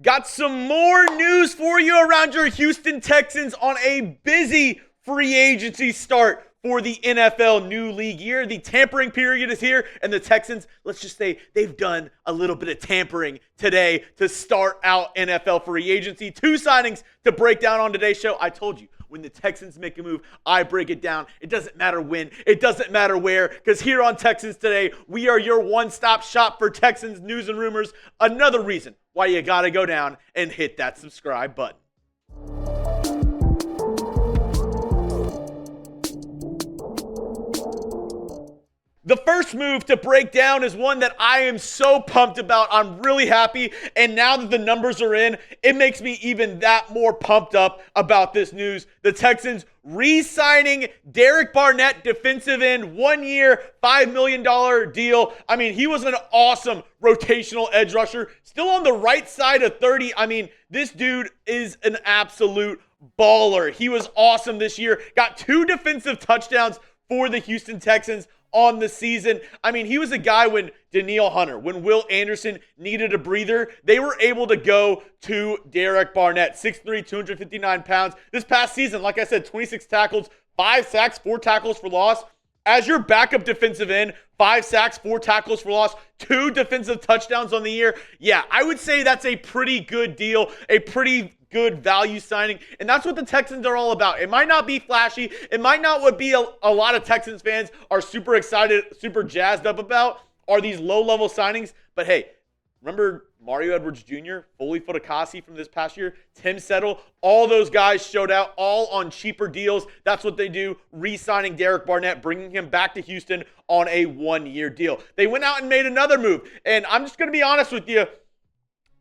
Got some more news for you around your Houston Texans on a busy free agency start for the NFL new league year. The tampering period is here, and the Texans, let's just say they've done a little bit of tampering today to start out NFL free agency. 2 signings to break down on today's show. I told you, when the Texans make a move, I break it down. It doesn't matter when, it doesn't matter where, because here on Texans Today, we are your one-stop shop for Texans news and rumors. Another reason why you gotta go down and hit that subscribe button. The first move to break down is one that I am so pumped about. I'm really happy, and now that the numbers are in, it makes me even that more pumped up about this news. The Texans re-signing Derek Barnett, defensive end, 1 year, $5 million deal. I mean, he was an awesome rotational edge rusher, still on the right side of 30. I mean, this dude is an absolute baller. He was awesome this year. Got 2 defensive touchdowns for the Houston Texans on the season. I mean, he was a guy when Danielle Hunter, when Will Anderson needed a breather, they were able to go to Derek Barnett, 6'3", 259 pounds. This past season, like I said, 26 tackles, 5 sacks, 4 tackles for loss. As your backup defensive end, 5 sacks, 4 tackles for loss, 2 defensive touchdowns on the year. Yeah, I would say that's a pretty good deal, a pretty good value signing, and that's what the Texans are all about. It might not be flashy. It might not what be a lot of Texans fans are super excited, super jazzed up about are these low-level signings. But hey, remember Mario Edwards Jr., Foley Fatukasi from this past year, Tim Settle, all those guys showed out all on cheaper deals. That's what they do, re-signing Derek Barnett, bringing him back to Houston on a 1-year deal. They went out and made another move, and I'm just going to be honest with you,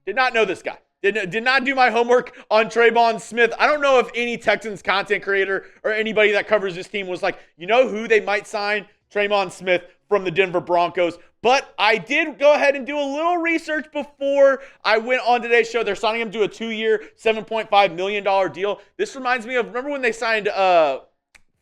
did not know this guy. Did not do my homework on Tremon Smith. I don't know if any Texans content creator or anybody that covers this team was like, you know who they might sign? Tremon Smith from the Denver Broncos. But I did go ahead and do a little research before I went on today's show. They're signing him to a 2-year, $7.5 million deal. This reminds me of, remember when they signed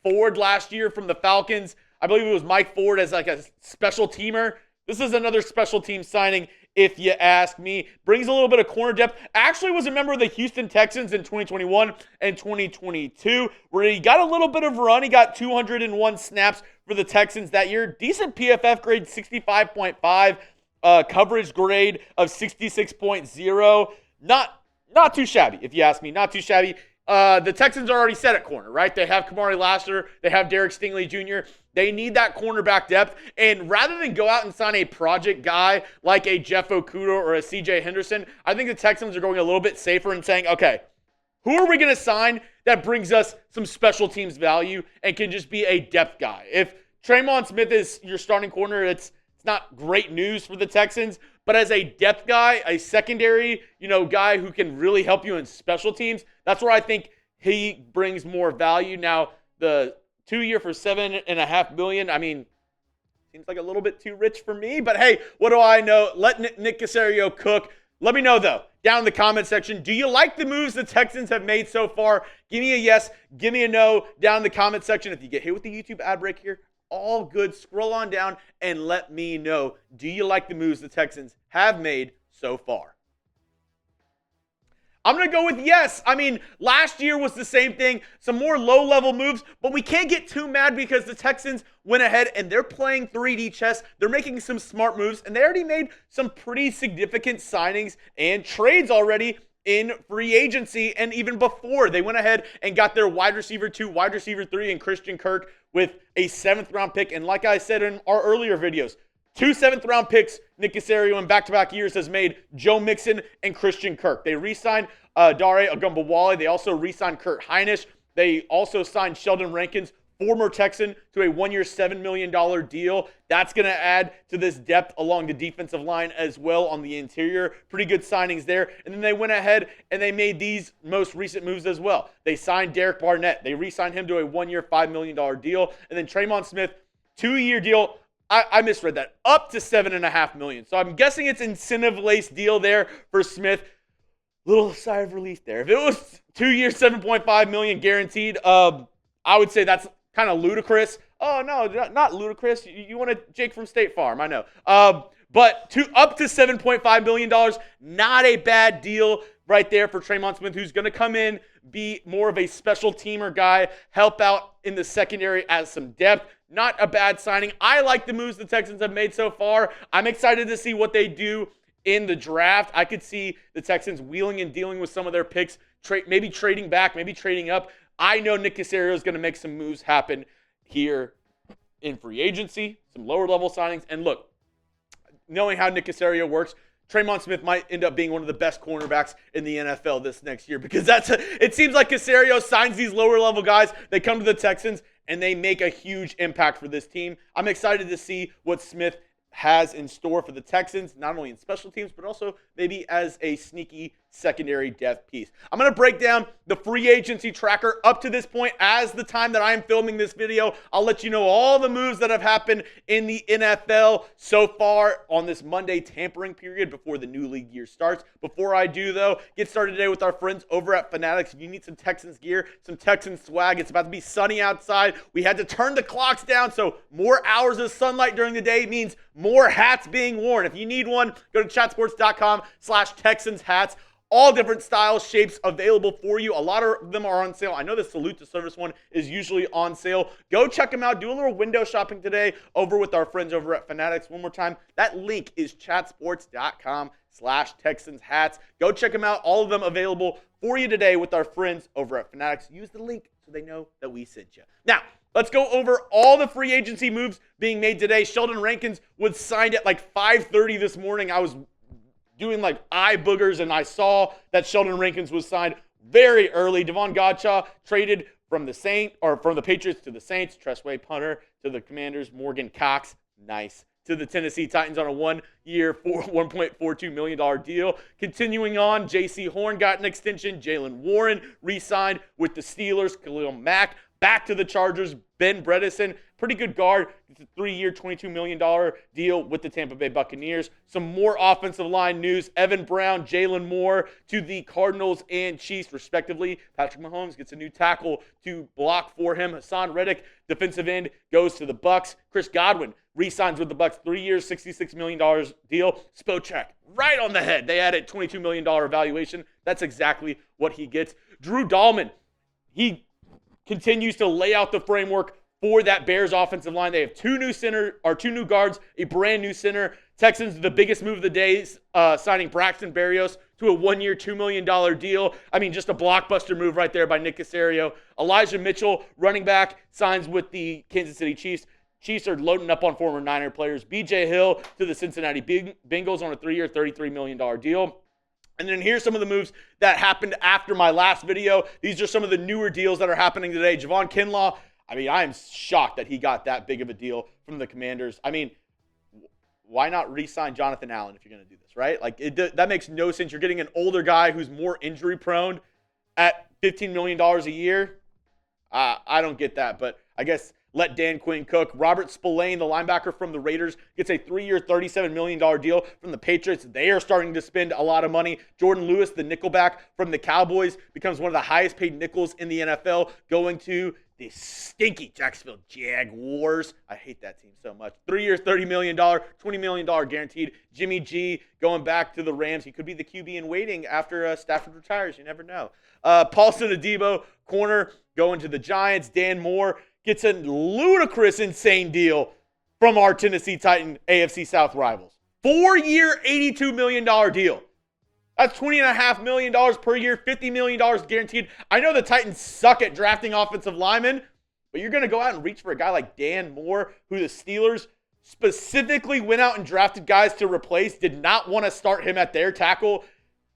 Ford last year from the Falcons? I believe it was Mike Ford as like a special teamer. This is another special team signing, if you ask me. Brings a little bit of corner depth. Actually was a member of the Houston Texans in 2021 and 2022, where he got a little bit of run. He got 201 snaps for the Texans that year. Decent PFF grade, 65.5. Coverage grade of 66.0. Not too shabby, if you ask me. Not too shabby. The Texans are already set at corner, right? They have Kamari Lassiter. They have Derek Stingley Jr. They need that cornerback depth. And rather than go out and sign a project guy like a Jeff Okudah or a CJ Henderson, I think the Texans are going a little bit safer and saying, okay, who are we going to sign that brings us some special teams value and can just be a depth guy? If Tremon Smith is your starting corner, it's not great news for the Texans. But as a depth guy, a secondary, guy who can really help you in special teams, that's where I think he brings more value. Now, the 2-year for $7.5 million, I mean, seems like a little bit too rich for me. But hey, what do I know? Let Nick Caserio cook. Let me know, though, down in the comment section. Do you like the moves the Texans have made so far? Give me a yes. Give me a no down in the comment section. If you get hit with the YouTube ad break here, all good. Scroll on down and let me know. Do you like the moves the Texans have made so far? I'm going to go with yes. I mean, last year was the same thing. Some more low-level moves, but we can't get too mad because the Texans went ahead and they're playing 3D chess. They're making some smart moves, and they already made some pretty significant signings and trades already in free agency. And even before, they went ahead and got their wide receiver 2, wide receiver 3, and Christian Kirk with a 7th-round pick. And like I said in our earlier videos, 2 7th-round picks Nick Caserio in back-to-back years has made Joe Mixon and Christian Kirk. They re-signed Dare Ogunbowale. They also re-signed Hinish. They also signed Sheldon Rankins, former Texan, to a 1-year, $7 million deal. That's going to add to this depth along the defensive line as well on the interior. Pretty good signings there. And then they went ahead and they made these most recent moves as well. They signed Derek Barnett. They re-signed him to a 1-year, $5 million deal. And then Tremon Smith, 2-year deal. I misread that. Up to $7.5 million. So I'm guessing it's incentive-laced deal there for Smith. Little sigh of relief there. If it was 2 years, $7.5 million guaranteed, I would say that's kind of ludicrous. Oh, no, not ludicrous. You want a Jake from State Farm, I know. But up to $7.5 million, not a bad deal right there for Tremon Smith, who's going to come in, be more of a special teamer guy, help out in the secondary as some depth. Not a bad signing. I like the moves the Texans have made so far. I'm excited to see what they do in the draft. I could see the Texans wheeling and dealing with some of their picks, maybe trading back, maybe trading up. I know Nick Caserio is going to make some moves happen here in free agency, some lower level signings. And look, knowing how Nick Caserio works, Tremon Smith might end up being one of the best cornerbacks in the NFL this next year, because it seems like Caserio signs these lower level guys. They come to the Texans and they make a huge impact for this team. I'm excited to see what Smith has in store for the Texans, not only in special teams, but also maybe as a sneaky secondary depth piece. I'm going to break down the free agency tracker up to this point. As the time that I am filming this video, I'll let you know all the moves that have happened in the NFL so far on this Monday tampering period before the new league year starts. Before I do, though, get started today with our friends over at Fanatics. If you need some Texans gear, some Texans swag, it's about to be sunny outside. We had to turn the clocks down, so more hours of sunlight during the day means more hats being worn. If you need one, go to chatsports.com/Texans hats. All different styles, shapes available for you. A lot of them are on sale. I know the Salute to Service one is usually on sale. Go check them out. Do a little window shopping today over with our friends over at Fanatics. One more time, that link is chatsports.com/Texans hats. Go check them out. All of them available for you today with our friends over at Fanatics. Use the link so they know that we sent you. Now, let's go over all the free agency moves being made today. Sheldon Rankins was signed at like 5:30 this morning. I was doing like eye boogers, and I saw that Sheldon Rankins was signed very early. Devon Godchaux traded from the Patriots to the Saints. Tressway punter to the Commanders. Morgan Cox, nice, to the Tennessee Titans on a 1-year, $1.42 million deal. Continuing on, J.C. Horn got an extension. Jaylen Warren re-signed with the Steelers. Khalil Mack back to the Chargers. Ben Bredesen, pretty good guard. It's a 3-year, $22 million deal with the Tampa Bay Buccaneers. Some more offensive line news. Evan Brown, Jalen Moore to the Cardinals and Chiefs, respectively. Patrick Mahomes gets a new tackle to block for him. Hassan Reddick, defensive end, goes to the Bucs. Chris Godwin re-signs with the Bucs, 3 years, $66 million deal. Spocheck, right on the head. They added $22 million valuation. That's exactly what he gets. Drew Dahlman, he continues to lay out the framework for that Bears offensive line. They have two new guards, a brand new center. Texans, the biggest move of the day, signing Braxton Berrios to a 1-year, $2 million deal. I mean, just a blockbuster move right there by Nick Caserio. Elijah Mitchell, running back, signs with the Kansas City Chiefs. Chiefs are loading up on former Niner players. B.J. Hill to the Cincinnati Bengals on a 3-year, $33 million deal. And then here's some of the moves that happened after my last video. These are some of the newer deals that are happening today. Javon Kinlaw, I mean, I am shocked that he got that big of a deal from the Commanders. I mean, why not re-sign Jonathan Allen if you're going to do this, right? Like, that makes no sense. You're getting an older guy who's more injury-prone at $15 million a year. I don't get that, but I guess let Dan Quinn cook. Robert Spillane, the linebacker from the Raiders, gets a 3-year, $37 million deal from the Patriots. They are starting to spend a lot of money. Jordan Lewis, the nickelback from the Cowboys, becomes one of the highest paid nickels in the NFL, going to the stinky Jacksonville Jaguars. I hate that team so much. 3 years, $30 million, $20 million guaranteed. Jimmy G going back to the Rams. He could be the QB in waiting after Stafford retires. You never know. Paulson Adebo, corner, going to the Giants. Dan Moore gets a ludicrous, insane deal from our Tennessee Titan AFC South rivals. 4-year, $82 million deal. That's $20.5 million per year, $50 million guaranteed. I know the Titans suck at drafting offensive linemen, but you're going to go out and reach for a guy like Dan Moore, who the Steelers specifically went out and drafted guys to replace, did not want to start him at their tackle,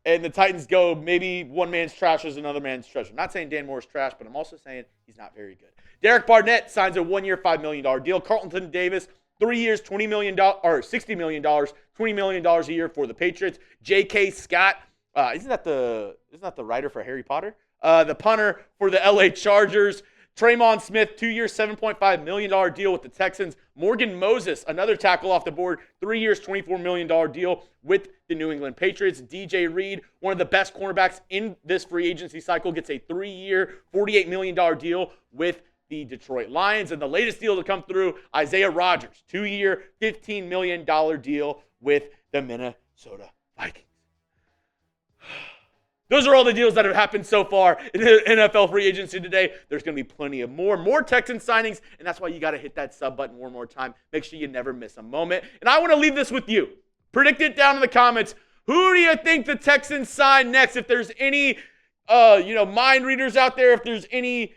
and the Titans go, maybe one man's trash is another man's treasure. I'm not saying Dan Moore's trash, but I'm also saying he's not very good. Derek Barnett signs a 1-year, $5 million deal. Carlton Davis, 3 years, $60 million, $20 million a year for the Patriots. J.K. Scott, isn't that the writer for Harry Potter? The punter for the L.A. Chargers. Tremon Smith, 2 years, $7.5 million deal with the Texans. Morgan Moses, another tackle off the board, 3 years, $24 million deal with the New England Patriots. DJ Reed, one of the best cornerbacks in this free agency cycle, gets a 3-year, $48 million deal with the Detroit Lions. And the latest deal to come through, Isaiah Rodgers, 2-year, $15 million deal with the Minnesota Vikings. Those are all the deals that have happened so far in the NFL free agency today. There's going to be plenty of more Texans signings, and that's why you got to hit that sub button one more time. Make sure you never miss a moment. And I want to leave this with you. Predict it down in the comments. Who do you think the Texans sign next? If there's any, mind readers out there, if there's any,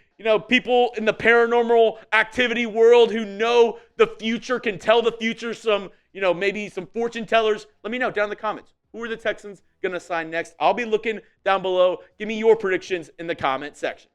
people in the paranormal activity world who know the future, can tell the future, some, maybe some fortune tellers, let me know down in the comments. Who are the Texans going to sign next? I'll be looking down below. Give me your predictions in the comment section.